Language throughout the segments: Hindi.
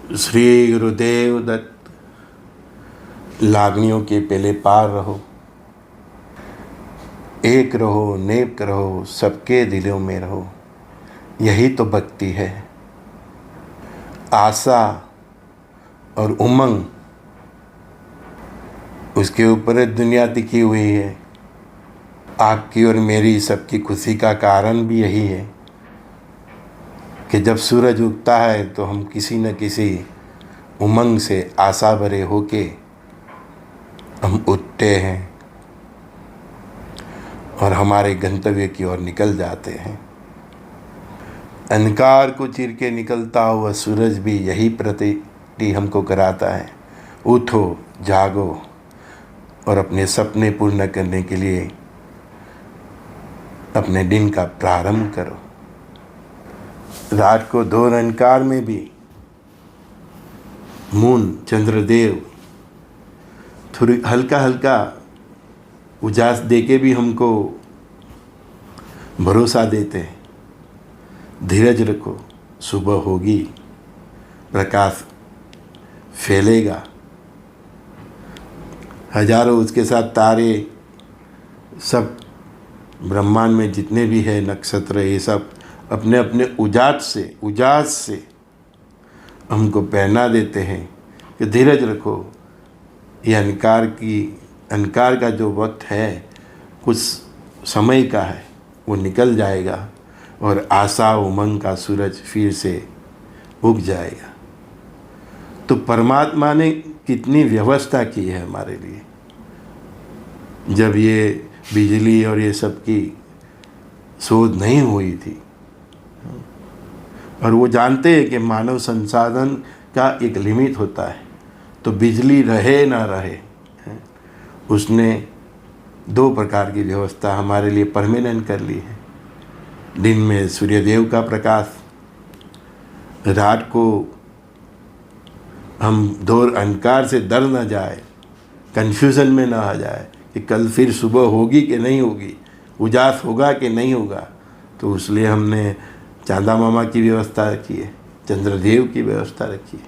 श्री गुरुदेव दत्त। लागनियों के पहले पार रहो, एक रहो, नेक रहो, सबके दिलों में रहो, यही तो भक्ति है। आशा और उमंग, उसके ऊपर दुनिया टिकी हुई है। आपकी और मेरी सबकी खुशी का कारण भी यही है कि जब सूरज उगता है तो हम किसी न किसी उमंग से आशा भरे होके हम उठते हैं और हमारे गंतव्य की ओर निकल जाते हैं। अंधकार को चीर के निकलता हुआ सूरज भी यही प्रतीति हमको कराता है, उठो, जागो और अपने सपने पूर्ण करने के लिए अपने दिन का प्रारंभ करो। रात को घोर अंधकार में भी मून, चंद्रदेव थोड़ी हल्का हल्का उजास देके भी हमको भरोसा देते हैं, धीरज रखो, सुबह होगी, प्रकाश फैलेगा। हजारों उसके साथ तारे, सब ब्रह्मांड में जितने भी है नक्षत्र, ये सब अपने अपने उजास से हमको प्रेरणा देते हैं कि धीरज रखो। ये अंधकार का जो वक्त है कुछ समय का है, वो निकल जाएगा और आशा उमंग का सूरज फिर से उग जाएगा। तो परमात्मा ने कितनी व्यवस्था की है हमारे लिए। जब ये बिजली और ये सब की शोध नहीं हुई थी, और वो जानते हैं कि मानव संसाधन का एक लिमिट होता है, तो बिजली रहे ना रहे, उसने दो प्रकार की व्यवस्था हमारे लिए परमानेंट कर ली है। दिन में सूर्यदेव का प्रकाश, रात को हम घोर अंधकार से डर न जाए, कन्फ्यूज़न में ना आ जाए कि कल फिर सुबह होगी कि नहीं होगी, उजास होगा कि नहीं होगा। तो इसलिए हमने चांदा मामा की व्यवस्था रखी है, चंद्रदेव की व्यवस्था रखी है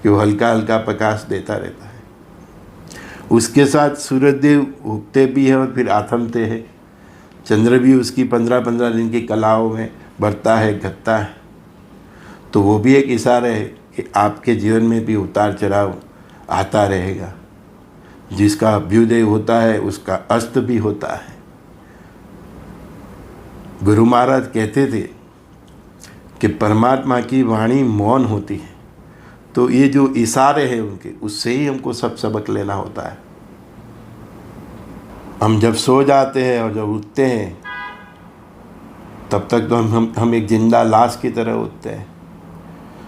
कि वो हल्का हल्का प्रकाश देता रहता है। उसके साथ सूर्यदेव उगते भी है और फिर आथमते हैं। चंद्र भी उसकी 15-15 दिन की कलाओं में बढ़ता है, घटता है। तो वो भी एक इशारा है कि आपके जीवन में भी उतार चढ़ाव आता रहेगा। जिसका अभ्युदय होता है उसका अस्त भी होता है। गुरु महाराज कहते थे कि परमात्मा की वाणी मौन होती है, तो ये जो इशारे हैं उनके, उससे ही हमको सब सबक लेना होता है। हम जब सो जाते हैं और जब उठते हैं तब तक तो हम एक जिंदा लाश की तरह उठते हैं।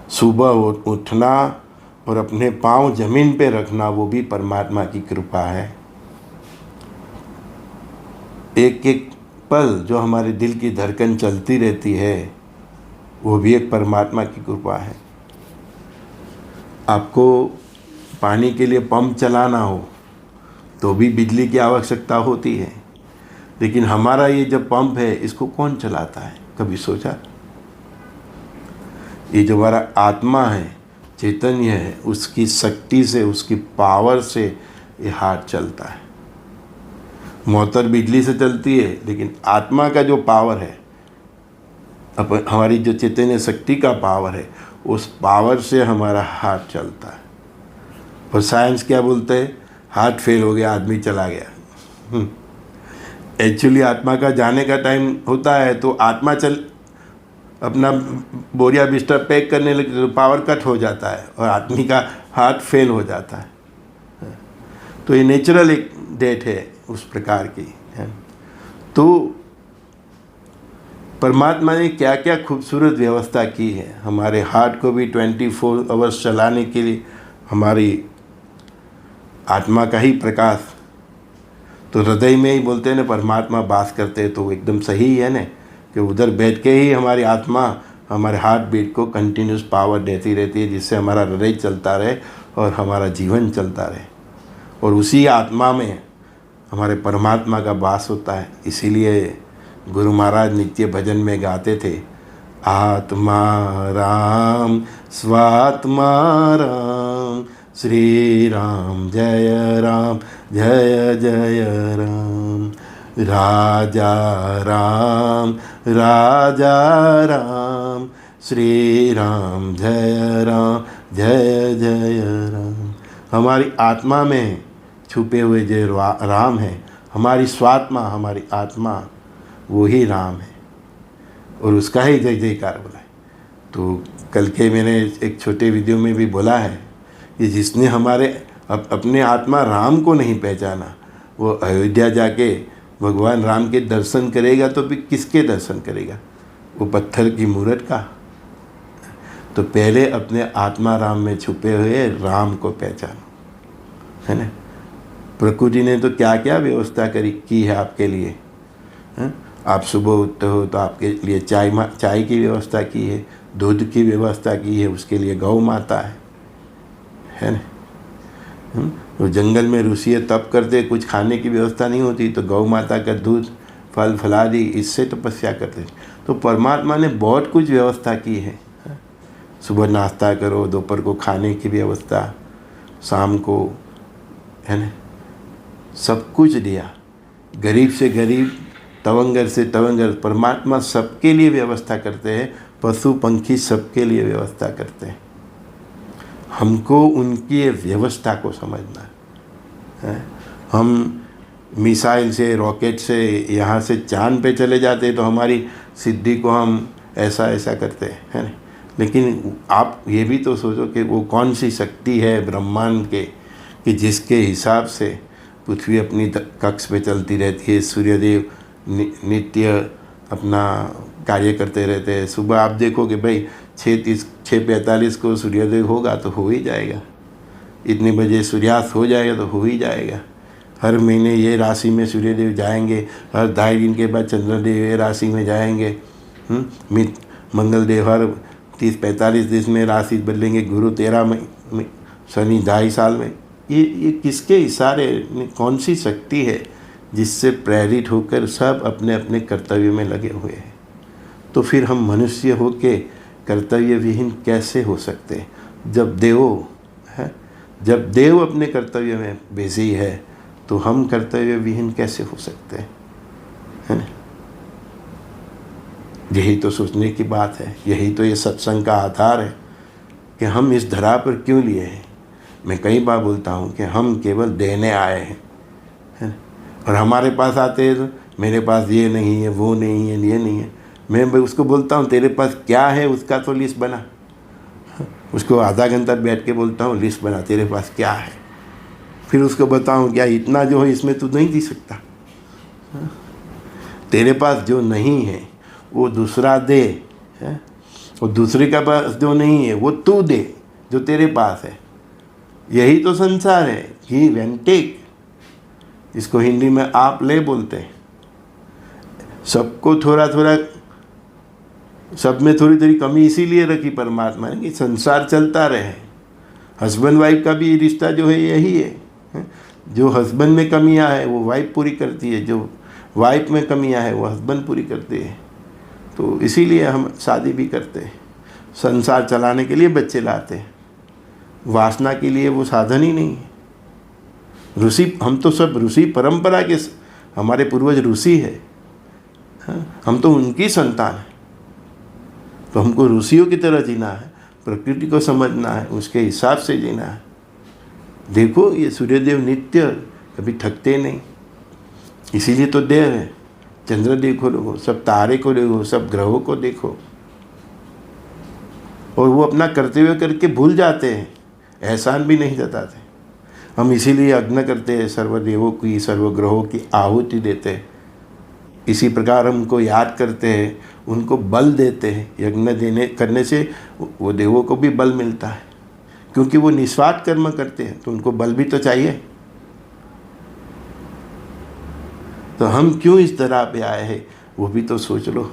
सुबह उठना और अपने पांव जमीन पे रखना, वो भी परमात्मा की कृपा है। एक एक पल जो हमारे दिल की धड़कन चलती रहती है, वो भी एक परमात्मा की कृपा है। आपको पानी के लिए पंप चलाना हो तो भी बिजली की आवश्यकता होती है, लेकिन हमारा ये जो पंप है इसको कौन चलाता है, कभी सोचा? ये जो हमारा आत्मा है, चैतन्य है, उसकी शक्ति से, उसकी पावर से ये हाथ चलता है। मोटर बिजली से चलती है, लेकिन आत्मा का जो पावर है, हमारी जो चैतन्य शक्ति का पावर है, उस पावर से हमारा हाथ चलता है। और साइंस क्या बोलते हैं? हार्ट फेल हो गया, आदमी चला गया। एक्चुअली आत्मा का जाने का टाइम होता है तो आत्मा अपना बोरिया बिस्तर पैक करने लगे तो पावर कट हो जाता है और आदमी का हार्ट फेल हो जाता है। तो ये नेचुरल एक डेथ है उस प्रकार की है। तो परमात्मा ने क्या क्या खूबसूरत व्यवस्था की है हमारे हार्ट को भी 24 आवर्स चलाने के लिए। हमारी आत्मा का ही प्रकाश, तो हृदय में ही बोलते हैं ना परमात्मा वास करते हैं, तो एकदम सही है ना कि उधर बैठ के ही हमारी आत्मा हमारे हार्ट बीट को कंटिन्यूस पावर देती रहती है, जिससे हमारा हृदय चलता रहे और हमारा जीवन चलता रहे। और उसी आत्मा में हमारे परमात्मा का वास होता है। इसीलिए गुरु महाराज नित्य भजन में गाते थे, आत्मा राम स्वात्मा राम, श्री राम जय राम जय जय राम। राजा राम राजा राम, श्री राम जय जय राम। हमारी आत्मा में छुपे हुए जो राम है, हमारी स्वात्मा, हमारी आत्मा, वो ही राम है और उसका ही जय जयकार बोला है। तो कल के मैंने एक छोटे वीडियो में भी बोला है कि जिसने हमारे अपने आत्मा राम को नहीं पहचाना, वो अयोध्या जाके भगवान राम के दर्शन करेगा तो भी किसके दर्शन करेगा? वो पत्थर की मूर्त का। तो पहले अपने आत्मा राम में छुपे हुए राम को पहचानो, है ना। प्रकृति ने तो क्या क्या व्यवस्था की है आपके लिए, है? आप सुबह उठते हो तो आपके लिए चाय की व्यवस्था की है, दूध की व्यवस्था की है, उसके लिए गौ माता है ना। तो जंगल में ऋषि तप करते, कुछ खाने की व्यवस्था नहीं होती तो गौ माता का दूध, फल फलादि, इससे तपस्या करते। तो परमात्मा ने बहुत कुछ व्यवस्था की है। सुबह नाश्ता करो, दोपहर को खाने की व्यवस्था, शाम को, है ना, सब कुछ दिया। गरीब से गरीब, तवंगर से तवंगर, परमात्मा सबके लिए व्यवस्था करते हैं। पशु पंखी सबके लिए व्यवस्था करते हैं। हमको उनकी व्यवस्था को समझना है। हम मिसाइल से, रॉकेट से यहाँ से चांद पे चले जाते तो हमारी सिद्धि को हम ऐसा ऐसा करते हैं, है ना। लेकिन आप ये भी तो सोचो कि वो कौन सी शक्ति है ब्रह्मांड के कि जिसके हिसाब से पृथ्वी अपनी कक्ष पे चलती रहती है। सूर्यदेव नित्य अपना कार्य करते रहते हैं। सुबह आप देखोगे भाई 6:45 को सूर्योदय होगा तो हो ही जाएगा, इतने बजे सूर्यास्त हो जाएगा तो हो ही जाएगा। हर महीने ये राशि में सूर्यदेव जाएंगे, हर 2.5 दिन के बाद चंद्रदेव ये राशि में जाएंगे। मंगलदेव हर 30-45 दिन में राशि बदलेंगे। गुरु 13 में, शनि 2.5 साल में। ये किसके इशारे, कौन सी शक्ति है जिससे प्रेरित होकर सब अपने अपने कर्तव्य में लगे हुए हैं? तो फिर हम मनुष्य होके कर्तव्य विहीन कैसे हो सकते हैं? जब देव अपने कर्तव्य में बिजी है तो हम कर्तव्य विहीन कैसे हो सकते हैं, है ना। यही तो सोचने की बात है। यही तो ये सत्संग का आधार है कि हम इस धरा पर क्यों लिए हैं। मैं कई बार बोलता हूँ कि हम केवल देने आए हैं, है ना? और हमारे पास आते हैं तो मेरे पास ये नहीं है, वो नहीं है, ये नहीं है। मैं उसको बोलता हूँ तेरे पास क्या है उसका तो लिस्ट बना। उसको आधा घंटा बैठ के बोलता हूँ लिस्ट बना, तेरे पास क्या है। फिर उसको बताऊँ क्या इतना जो है इसमें तू नहीं जी सकता। तेरे पास जो नहीं है वो दूसरा दे, है? और दूसरे का पास जो नहीं है वो तू दे जो तेरे पास है। यही तो संसार है, गिव एंड टेक। इसको हिंदी में आप ले बोलते हैं। सबको थोड़ा थोड़ा, सब में थोड़ी थोड़ी कमी इसीलिए रखी परमात्मा ने कि संसार चलता रहे। हस्बैंड वाइफ का भी रिश्ता जो है यही है। जो हस्बैंड में कमियां है वो वाइफ पूरी करती है, जो वाइफ में कमियां है वो हस्बैंड पूरी करते हैं। तो इसीलिए हम शादी भी करते हैं, संसार चलाने के लिए बच्चे लाते हैं। वासना के लिए वो साधन ही नहीं है। ऋषि, हम तो सब ऋषि परंपरा के, हमारे पूर्वज ऋषि है, हम तो उनकी संतान है। तो हमको ऋषियों की तरह जीना है, प्रकृति को समझना है, उसके हिसाब से जीना है। देखो ये सूर्यदेव नित्य कभी थकते नहीं, इसीलिए तो देव है। चंद्र देखो, सब तारे को देखो, सब ग्रहों को देखो, और वो अपना कर्तव्य करके भूल जाते हैं, एहसान भी नहीं जताते। हम इसीलिए यज्ञ करते हैं, सर्वदेवों की, सर्वग्रहों की आहुति देते हैं। इसी प्रकार हमको याद करते हैं, उनको बल देते हैं। यज्ञ करने से वो देवों को भी बल मिलता है, क्योंकि वो निस्वार्थ कर्म करते हैं, तो उनको बल भी तो चाहिए। तो हम क्यों इस तरह पे आए हैं वो भी तो सोच लो।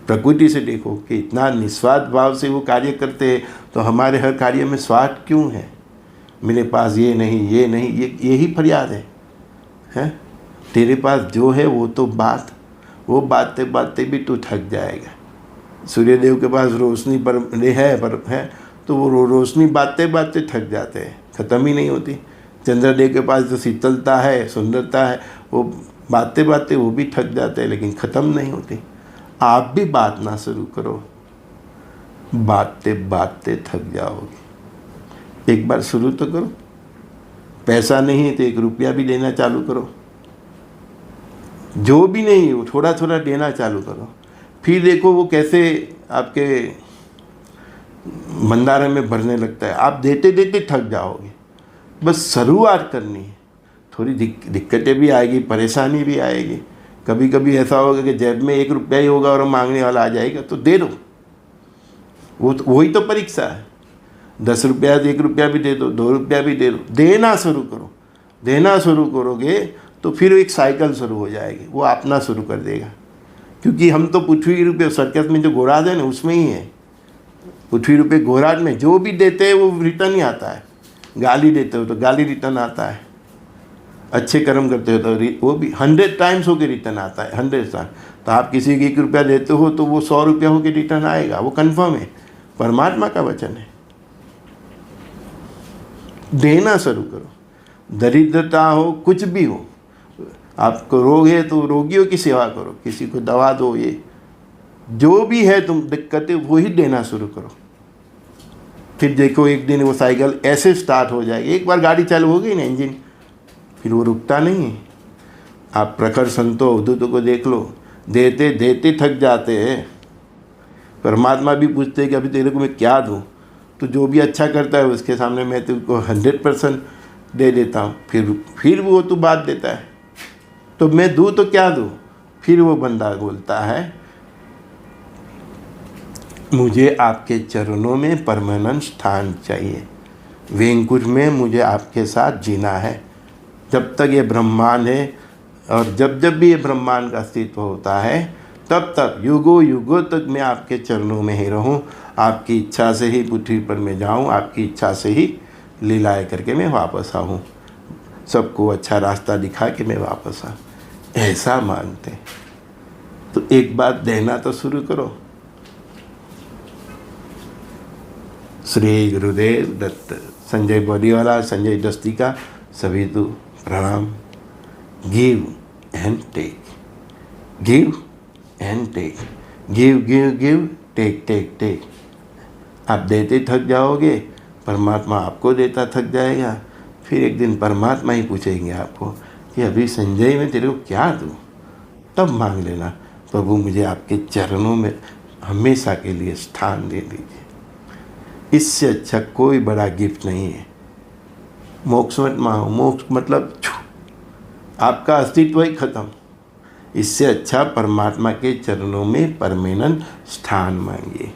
प्रकृति से देखो कि इतना निस्वार्थ भाव से वो कार्य करते हैं, तो हमारे हर कार्य में स्वार्थ क्यों है? मेरे पास ये नहीं, ये नहीं, यही फरियाद है? तेरे पास जो है वो तो बात, वो बातें बातें भी तू थक जाएगा। सूर्यदेव के पास रोशनी पर है तो वो रोशनी बातें बातें थक जाते हैं, ख़त्म ही नहीं होती। चंद्रदेव के पास जो शीतलता है, सुंदरता है, वो बातें बातें वो भी थक जाते हैं, लेकिन ख़त्म नहीं होती। आप भी बातना शुरू करो, बातें बातें थक जाओगे। एक बार शुरू तो करो। पैसा नहीं है तो 1 रुपया भी देना चालू करो, जो भी नहीं हो थोड़ा थोड़ा देना चालू करो। फिर देखो वो कैसे आपके भंडारे में भरने लगता है। आप देते देते थक जाओगे। बस शुरुआत करनी है। थोड़ी दिक्कतें भी आएगी, परेशानी भी आएगी। कभी कभी ऐसा होगा कि जेब में 1 रुपया ही होगा और मांगने वाला आ जाएगा, तो दे दो। वही तो परीक्षा है। 10 रुपया 1 रुपया भी दे दो, 2 रुपया भी दे दो, देना शुरू करो। देना शुरू करोगे तो फिर एक साइकिल शुरू हो जाएगी, वो अपना शुरू कर देगा। क्योंकि हम तो पृथ्वी रुपये सर्कस में जो घोराज है ना, उसमें ही है। पृथ्वी रुपये घोराज में जो भी देते हैं वो रिटर्न ही आता है। गाली देते हो तो गाली रिटर्न आता है, अच्छे कर्म करते हो तो वो भी 100 टाइम्स होकर रिटर्न आता है, 100 टाइम। तो आप किसी को 1 रुपया देते हो तो वो 100 रुपया होकर रिटर्न आएगा, वो कन्फर्म है, परमात्मा का वचन है। देना शुरू करो। दरिद्रता हो, कुछ भी हो, आपको रोग है तो रोगियों की सेवा करो, किसी को दवा दो। ये जो भी है तुम दिक्कतें, वो ही देना शुरू करो। फिर देखो एक दिन वो साइकिल ऐसे स्टार्ट हो जाएगी। एक बार गाड़ी चालू हो गई ना, इंजन, फिर वो रुकता नहीं है। आप प्रखर संतों अवधूतों को देख लो, देते देते थक जाते हैं। परमात्मा भी पूछते हैं कि अभी तेरे को मैं क्या दूँ। तो जो भी अच्छा करता है उसके सामने मैं तुमको 100% दे देता हूँ। फिर वो तो बात देता है, तो मैं दूँ तो क्या दूँ। फिर वो बंदा बोलता है, मुझे आपके चरणों में परमानेंट स्थान चाहिए, वैकुंठ में मुझे आपके साथ जीना है। जब तक ये ब्रह्मांड है और जब जब भी ये ब्रह्मांड का अस्तित्व होता है, तब तक युगों युगों तक मैं आपके चरणों में ही रहूं। आपकी इच्छा से ही पृथ्वी पर मैं जाऊं, आपकी इच्छा से ही लीलाएं करके मैं वापस आऊं, सबको अच्छा रास्ता दिखा के मैं वापस आऊं, ऐसा मानते। तो एक बात देना तो शुरू करो। श्री गुरुदेव दत्त। संजय बॉडीवाला, संजय दस्तिका, सभी तो प्रणाम। Give and take, give and take, give give give, take take take. आप देते थक जाओगे, परमात्मा आपको देता थक जाएगा। फिर एक दिन परमात्मा ही पूछेंगे आपको कि अभी संजय मैं तेरे को क्या दूँ। तब मांग लेना, प्रभु मुझे आपके चरणों में हमेशा के लिए स्थान दे दीजिए। इससे अच्छा कोई बड़ा गिफ्ट नहीं है। मोक्ष मत मांगो, मोक्ष मतलब आपका अस्तित्व ही खत्म। इससे अच्छा परमात्मा के चरणों में परमानेंट स्थान मांगिए।